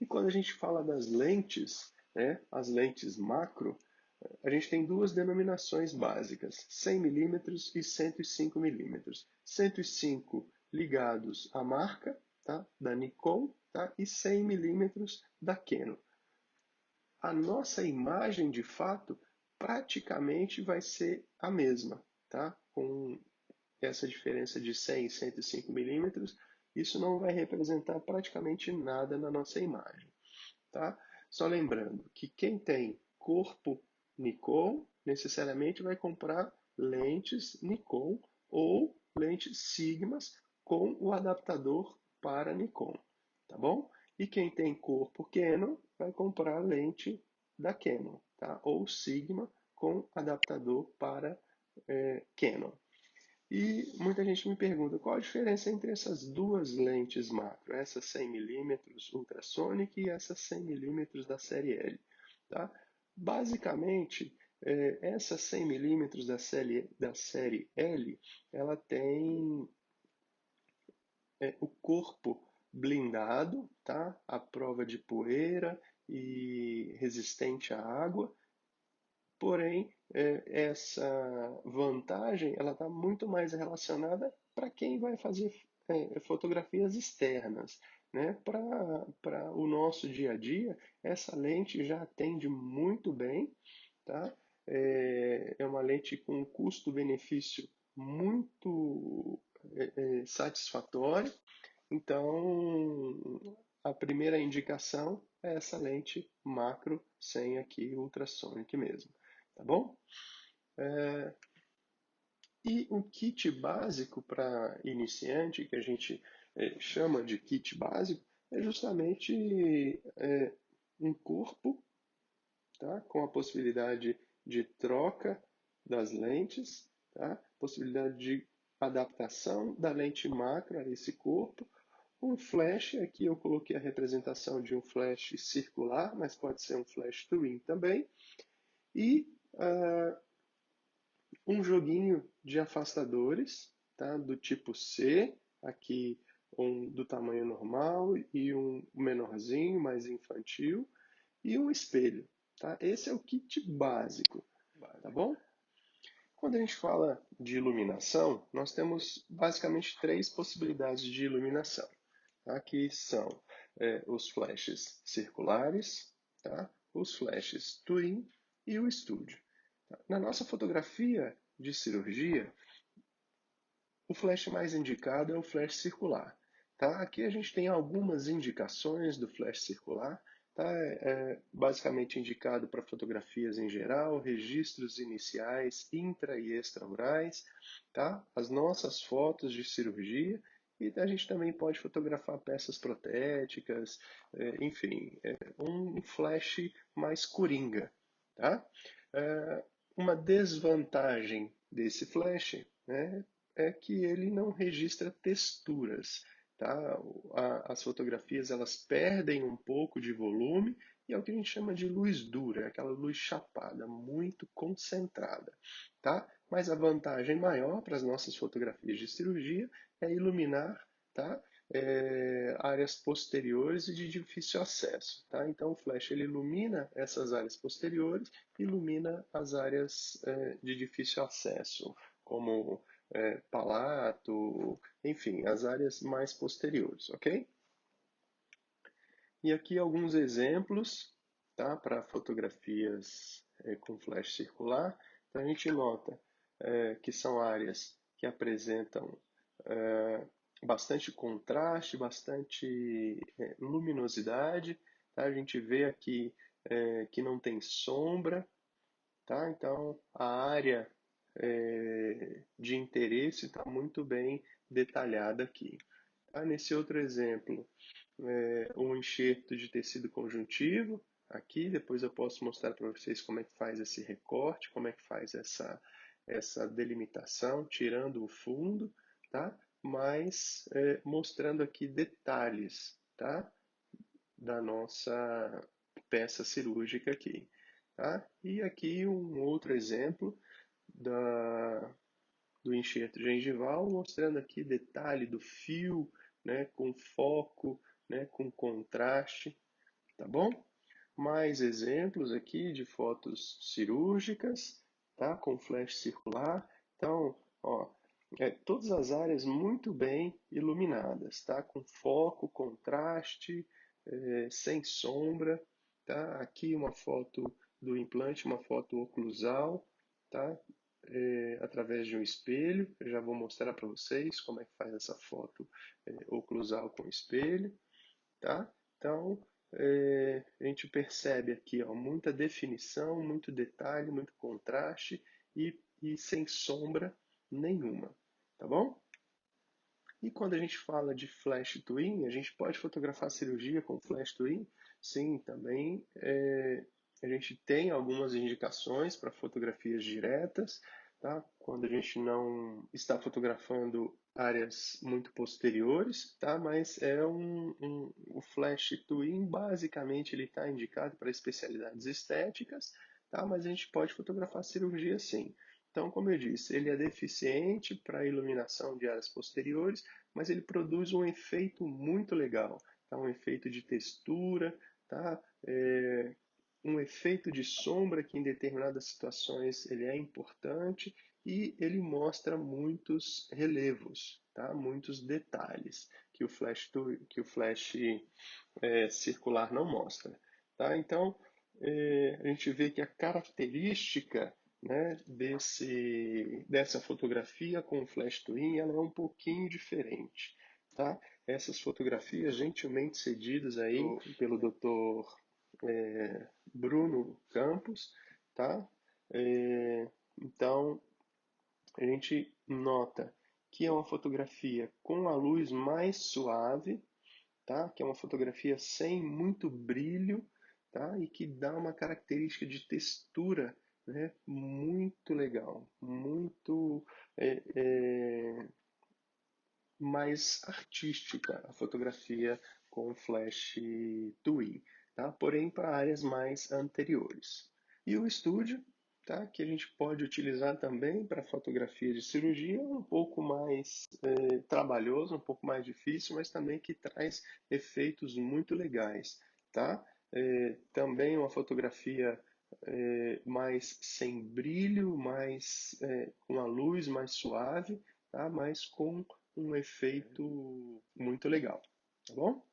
E quando a gente fala das lentes, né, as lentes macro, a gente tem duas denominações básicas, 100 milímetros e 105 milímetros. 105 ligados à marca, tá, da Nikon, tá, e 100 milímetros da Canon. A nossa imagem, de fato, praticamente vai ser a mesma, tá? Com essa diferença de 100 e 105 milímetros, isso não vai representar praticamente nada na nossa imagem, tá? Só lembrando que quem tem corpo Nikon necessariamente vai comprar lentes Nikon ou lentes Sigmas com o adaptador para Nikon, tá bom? E quem tem corpo Canon vai comprar lente da Canon, tá? Ou Sigma com adaptador para Canon. E muita gente me pergunta qual a diferença entre essas duas lentes macro, essa 100 milímetros ultrasonic e essa 100 milímetros da série L. Tá? Basicamente, essa 100 milímetros da série L, ela tem o corpo blindado, tá? À prova de poeira e resistente à água. Porém, essa vantagem ela está muito mais relacionada para quem vai fazer fotografias externas, né? Para o nosso dia a dia, essa lente já atende muito bem, tá? É uma lente com um custo-benefício muito satisfatório. Então, a primeira indicação é essa lente macro sem aqui ultrasonic mesmo, tá bom? E o kit básico para iniciante, que a gente chama de kit básico, é justamente um corpo, tá? Com a possibilidade de troca das lentes, tá? Possibilidade de adaptação da lente macro a esse corpo. Um flash, aqui eu coloquei a representação de um flash circular, mas pode ser um flash twin também. E um joguinho de afastadores, tá? Do tipo C, aqui um do tamanho normal e um menorzinho, mais infantil, e um espelho, tá? Esse é o kit básico, tá bom? Quando a gente fala de iluminação, nós temos basicamente três possibilidades de iluminação, tá? Que são os flashes circulares, tá? Os flashes twin e o estúdio. Tá? Na nossa fotografia de cirurgia, o flash mais indicado é o flash circular. Tá? Aqui a gente tem algumas indicações do flash circular. Tá? Basicamente indicado para fotografias em geral, registros iniciais, intra e extraorais, tá? As nossas fotos de cirurgia, e a gente também pode fotografar peças protéticas, enfim, um flash mais coringa. Tá? Uma desvantagem desse flash, né, é que ele não registra texturas. Tá? As fotografias elas perdem um pouco de volume e é o que a gente chama de luz dura, aquela luz chapada, muito concentrada. Tá? Mas a vantagem maior para as nossas fotografias de cirurgia é iluminar, tá? Áreas posteriores e de difícil acesso. Tá? Então o flash ele ilumina essas áreas posteriores, ilumina as áreas de difícil acesso, como palato, enfim, as áreas mais posteriores, ok? E aqui alguns exemplos, tá, para fotografias com flash circular. Então a gente nota que são áreas que apresentam bastante contraste, bastante luminosidade. Tá? A gente vê aqui que não tem sombra, tá? Então a área de interesse está muito bem detalhada aqui. Tá? Nesse outro exemplo, um enxerto de tecido conjuntivo. Aqui, depois eu posso mostrar para vocês como é que faz esse recorte, como é que faz essa delimitação, tirando o fundo, tá? Mas mostrando aqui detalhes, tá? Da nossa peça cirúrgica aqui, tá? E aqui um outro exemplo da, do enxerto gengival, mostrando aqui detalhe do fio, né, com foco, né, com contraste. tá bom? Mais exemplos aqui de fotos cirúrgicas, tá? Com flash circular. Então, ó, todas as áreas muito bem iluminadas, tá? Com foco, contraste, sem sombra, tá? Aqui uma foto do implante, uma foto oclusal, tá? Através de um espelho. Eu já vou mostrar para vocês como é que faz essa foto oclusal com espelho, tá? Então, a gente percebe aqui, ó, muita definição, muito detalhe, muito contraste e sem sombra nenhuma, tá bom? E quando a gente fala de flash twin, a gente pode fotografar a cirurgia com flash twin? Sim, também a gente tem algumas indicações para fotografias diretas, tá? Quando a gente não está fotografando áreas muito posteriores, tá? Mas o flash twin basicamente ele está indicado para especialidades estéticas, tá? Mas a gente pode fotografar a cirurgia sim. Então, como eu disse, ele é deficiente para iluminação de áreas posteriores, mas ele produz um efeito muito legal, tá? Um efeito de textura, tá? Um efeito de sombra que em determinadas situações ele é importante e ele mostra muitos relevos, tá? Muitos detalhes que o flash circular não mostra, tá? Então, a gente vê que a característica, né, dessa fotografia com flash twin ela é um pouquinho diferente, tá? Essas fotografias gentilmente cedidas aí pelo Dr. Bruno Campos, tá? Então, a gente nota que é uma fotografia com a luz mais suave, tá? Que é uma fotografia sem muito brilho, tá? E que dá uma característica de textura, né? Muito legal, muito mais artística a fotografia com flash twin, tá? Porém para áreas mais anteriores. E o estúdio, tá? Que a gente pode utilizar também para fotografia de cirurgia, um pouco mais trabalhoso, um pouco mais difícil, mas também que traz efeitos muito legais, tá? Também uma fotografia mais sem brilho, mais com a luz mais suave, tá? Mas com um efeito muito legal, tá bom?